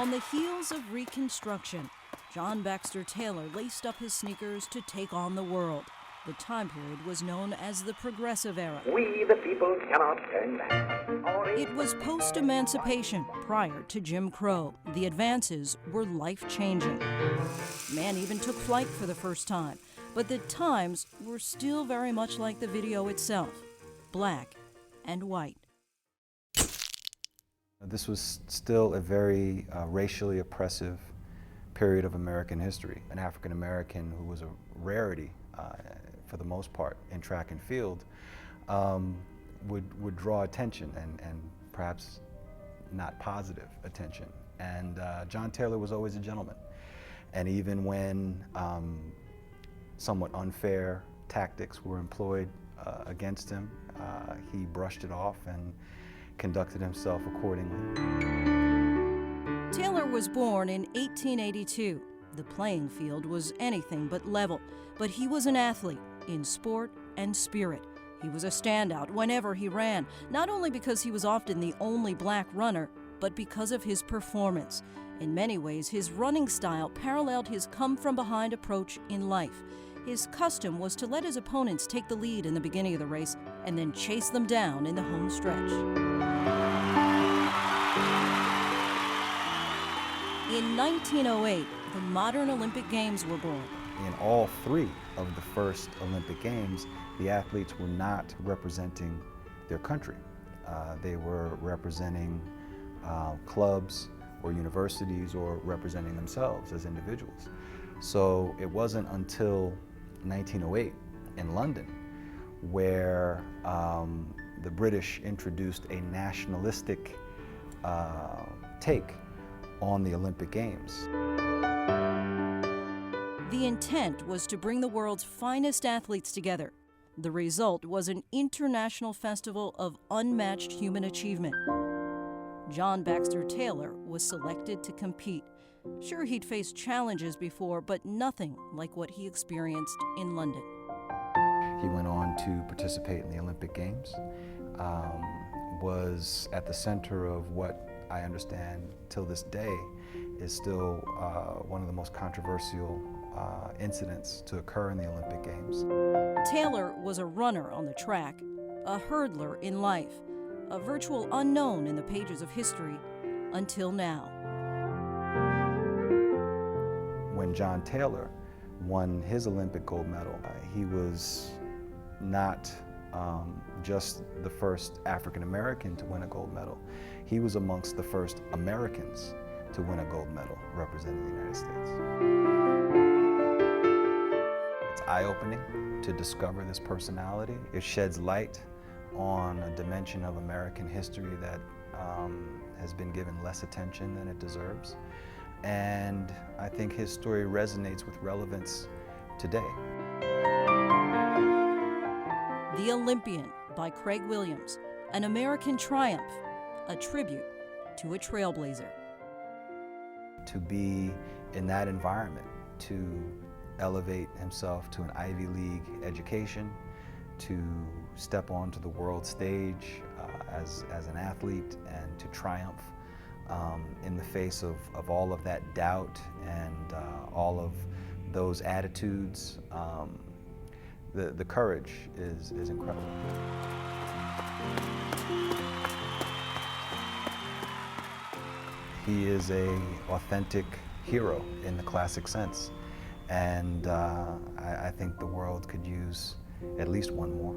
On the heels of Reconstruction, John Baxter Taylor laced up his sneakers to take on the world. The time period was known as the Progressive Era. We, the people, cannot turn back. It was post-emancipation, prior to Jim Crow. The advances were life-changing. Man even took flight for the first time, but the times were still very much like the video itself, black and white. This was still a very racially oppressive period of American history. An African American who was a rarity for the most part in track and field would draw attention and perhaps not positive attention. And John Taylor was always a gentleman. And even when somewhat unfair tactics were employed against him, he brushed it off and conducted himself accordingly. Taylor was born in 1882. The playing field was anything but level, but he was an athlete in sport and spirit. He was a standout whenever he ran, not only because he was often the only black runner, but because of his performance. In many ways, his running style paralleled his come-from-behind approach in life. His custom was to let his opponents take the lead in the beginning of the race and then chase them down in the home stretch. In 1908, the modern Olympic Games were born. In all three of the first Olympic Games, the athletes were not representing their country. They were representing clubs or universities or representing themselves as individuals. So it wasn't until 1908 in London where the British introduced a nationalistic take on the Olympic Games. The intent was to bring the world's finest athletes together. The result was an international festival of unmatched human achievement. John Baxter Taylor was selected to compete. Sure, he'd faced challenges before, but nothing like what he experienced in London. He went on to participate in the Olympic Games, was at the center of what I understand till this day is still one of the most controversial incidents to occur in the Olympic Games. Taylor was a runner on the track, a hurdler in life, a virtual unknown in the pages of history until now. When John Taylor won his Olympic gold medal, he was not just the first African American to win a gold medal. He was amongst the first Americans to win a gold medal representing the United States. It's eye-opening to discover this personality. It sheds light on a dimension of American history that has been given less attention than it deserves. And I think his story resonates with relevance today. The Olympian by Craig Williams, an American triumph, a tribute to a trailblazer. To be in that environment, to elevate himself to an Ivy League education, to step onto the world stage as an athlete and to triumph in the face of all of that doubt and all of those attitudes. The courage is incredible. He is an authentic hero in the classic sense, and I think the world could use at least one more.